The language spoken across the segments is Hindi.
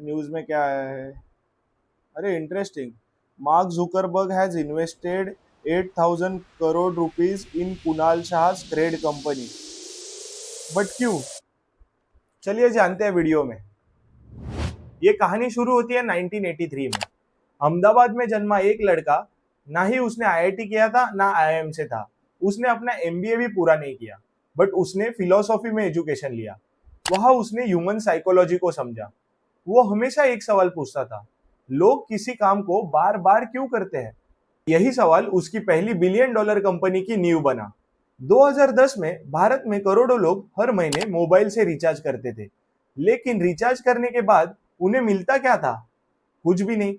न्यूज में क्या आया है? अरे interesting. Mark Zuckerberg has invested 8,000 crore rupees in Kunal Shah CRED company. But क्यों? चलिए जानते हैं वीडियो में। ये कहानी शुरू होती है 1983 में। अहमदाबाद में जन्मा एक लड़का, ना ही उसने आईआईटी किया था ना आईआईएम से था। उसने अपना एमबीए भी पूरा नहीं किया, बट उसने फिलोसॉफी में एजुकेशन लिया। वहां उसने ह्यूमन साइकोलॉजी को समझा। वो हमेशा एक सवाल पूछता था, लोग किसी काम को बार बार क्यों करते हैं? यही सवाल उसकी पहली बिलियन डॉलर कंपनी की नींव बना। 2010 में भारत में करोड़ों लोग हर महीने मोबाइल से रिचार्ज करते थे, लेकिन रिचार्ज करने के बाद उन्हें मिलता क्या था? कुछ भी नहीं।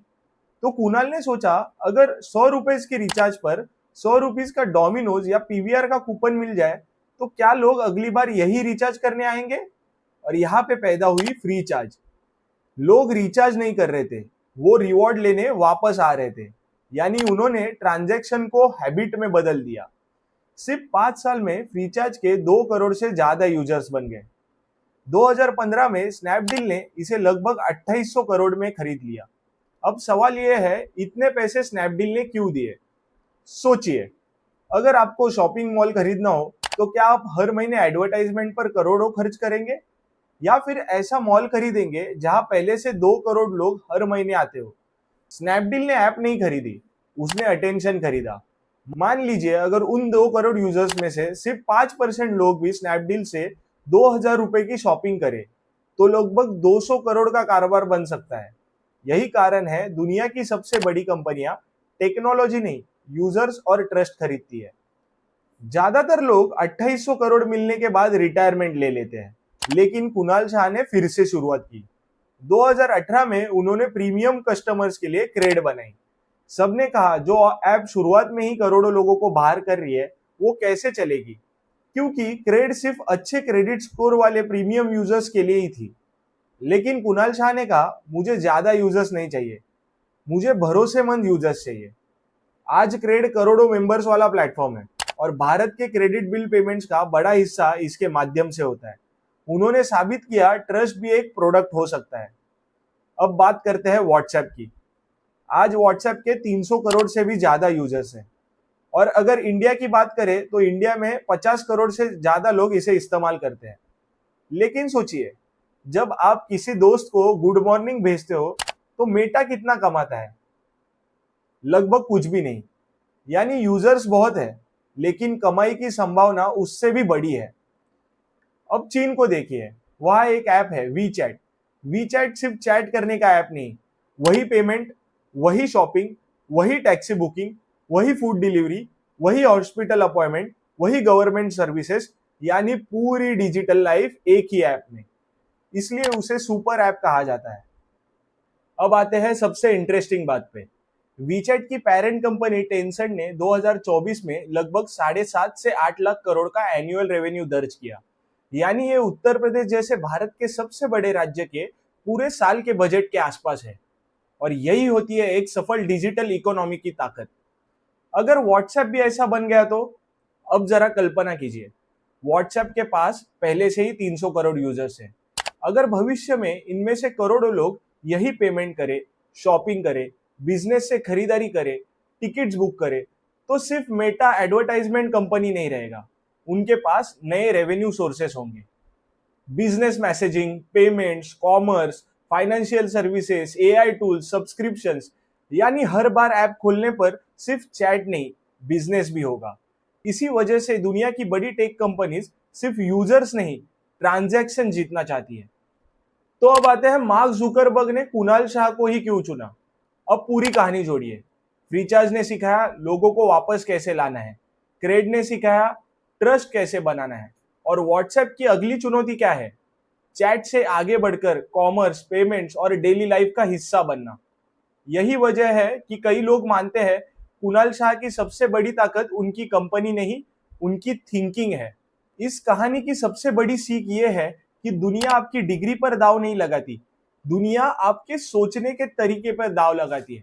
तो कुणाल ने सोचा, अगर 100 रुपए की रिचार्ज पर 100 रुपीज का डोमिनोज या पीवीआर का कूपन मिल जाए तो क्या लोग अगली बार यही रिचार्ज करने आएंगे? और यहाँ पे पैदा हुई फ्री चार्ज। लोग रिचार्ज नहीं कर रहे थे, वो रिवॉर्ड लेने वापस आ रहे थे। यानी उन्होंने ट्रांजैक्शन को हैबिट में बदल दिया। सिर्फ 5 साल में फ्रीचार्ज के 2 करोड़ से ज्यादा यूजर्स बन गए। 2015 में स्नैपडील ने इसे लगभग 2800 करोड़ में खरीद लिया। अब सवाल यह है, इतने पैसे स्नैपडील ने क्यों दिए? सोचिए, अगर आपको शॉपिंग मॉल खरीदना हो तो क्या आप हर महीने एडवर्टाइजमेंट पर करोड़ों खर्च करेंगे, या फिर ऐसा मॉल खरीदेंगे जहां पहले से 2 करोड़ लोग हर महीने आते हो? स्नैपडील ने ऐप नहीं खरीदी, उसने अटेंशन खरीदा। मान लीजिए अगर उन 2 करोड़ यूजर्स में से सिर्फ 5% लोग भी स्नैपडील से 2,000 रुपए की शॉपिंग करें, तो लगभग 200 करोड़ का कारोबार बन सकता है। यही कारण है दुनिया की सबसे बड़ी कंपनियां टेक्नोलॉजी नहीं, यूजर्स और ट्रस्ट खरीदती है। ज्यादातर लोग 2800 करोड़ मिलने के बाद रिटायरमेंट ले लेते हैं, लेकिन कुणाल शाह ने फिर से शुरुआत की। 2018 में उन्होंने प्रीमियम कस्टमर्स के लिए क्रेड बनाई। सबने कहा, जो ऐप शुरुआत में ही करोड़ों लोगों को बाहर कर रही है वो कैसे चलेगी? क्योंकि क्रेड सिर्फ अच्छे क्रेडिट स्कोर वाले प्रीमियम यूजर्स के लिए ही थी। लेकिन कुणाल शाह ने कहा, मुझे ज्यादा यूजर्स नहीं चाहिए, मुझे भरोसेमंद यूजर्स चाहिए। आज क्रेड करोड़ों मेंबर्स वाला प्लेटफॉर्म है और भारत के क्रेडिट बिल पेमेंट्स का बड़ा हिस्सा इसके माध्यम से होता है। उन्होंने साबित किया, ट्रस्ट भी एक प्रोडक्ट हो सकता है। अब बात करते हैं व्हाट्सएप की। आज व्हाट्सएप के 300 करोड़ से भी ज्यादा यूजर्स हैं, और अगर इंडिया की बात करें तो इंडिया में 50 करोड़ से ज्यादा लोग इसे इस्तेमाल करते हैं। लेकिन सोचिए, जब आप किसी दोस्त को गुड मॉर्निंग भेजते हो तो मेटा कितना कमाता है? लगभग कुछ भी नहीं। यानी यूजर्स बहुत है, लेकिन कमाई की संभावना उससे भी बड़ी है। अब चीन को देखिए, वहां एक ऐप है वी चैट। वी चैट सिर्फ चैट करने का ऐप नहीं, वही पेमेंट, वही शॉपिंग, वही टैक्सी बुकिंग, वही फूड डिलीवरी, वही हॉस्पिटल अपॉइंटमेंट, वही गवर्नमेंट सर्विसेज, यानी पूरी डिजिटल लाइफ एक ही ऐप में। इसलिए उसे सुपर ऐप कहा जाता है। अब आते हैं सबसे इंटरेस्टिंग बात पे। वीचैट की पेरेंट कंपनी टेंसेंट ने 2024 में लगभग 7.5 से 8 लाख करोड़ का एनुअल रेवेन्यू दर्ज किया। यानी ये उत्तर प्रदेश जैसे भारत के सबसे बड़े राज्य के पूरे साल के बजट के आसपास है। और यही होती है एक सफल डिजिटल इकोनॉमी की ताकत। अगर व्हाट्सएप भी ऐसा बन गया तो अब जरा कल्पना कीजिए, व्हाट्सएप के पास पहले से ही 300 करोड़ यूजर्स हैं। अगर भविष्य में इनमें से करोड़ों लोग यही पेमेंट करें, शॉपिंग करें, बिजनेस से खरीदारी करें, टिकट्स बुक करें, तो सिर्फ मेटा एडवर्टाइजमेंट कंपनी नहीं रहेगा, उनके पास नए रेवेन्यू सोर्सेस होंगे। Business messaging, payments, commerce, financial services, AI tools, subscriptions, यानी हर बार ऐप खोलने पर सिर्फ चैट नहीं, बिजनेस भी होगा। इसी वजह से दुनिया की बड़ी टेक कंपनीज सिर्फ यूजर्स नहीं, ट्रांजैक्शन जीतना चाहती है। तो अब आते हैं, मार्क जुकरबर्ग ने कुणाल शाह को ही क्यों चुना? अब पूरी कहानी जोड़िए। फ्रीचार्ज ने सिखाया लोगों को वापस कैसे लाना है, क्रेड ने सिखाया ट्रस्ट कैसे बनाना है, और व्हाट्सएप की अगली चुनौती क्या है? चैट से आगे बढ़कर कॉमर्स, पेमेंट्स और डेली लाइफ का हिस्सा बनना। यही वजह है कि कई लोग मानते हैं कुणाल शाह की सबसे बड़ी ताकत उनकी कंपनी नहीं, उनकी थिंकिंग है। इस कहानी की सबसे बड़ी सीख ये है कि दुनिया आपकी डिग्री पर दाव नहीं लगाती, दुनिया आपके सोचने के तरीके पर दाव लगाती है।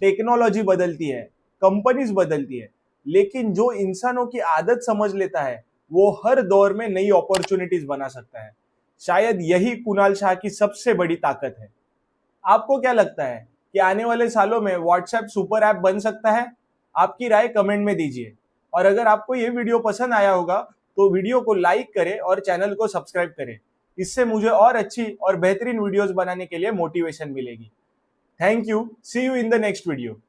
टेक्नोलॉजी बदलती है, कंपनीज बदलती है, लेकिन जो इंसानों की आदत समझ लेता है वो हर दौर में नई अपॉर्चुनिटीज बना सकता है। शायद यही कुणाल शाह की सबसे बड़ी ताकत है। आपको क्या लगता है कि आने वाले सालों में व्हाट्सएप सुपर ऐप बन सकता है? आपकी राय कमेंट में दीजिए। और अगर आपको ये वीडियो पसंद आया होगा तो वीडियो को लाइक करें और चैनल को सब्सक्राइब करें। इससे मुझे और अच्छी और बेहतरीन वीडियोस बनाने के लिए मोटिवेशन मिलेगी। Thank you. See you in the next video.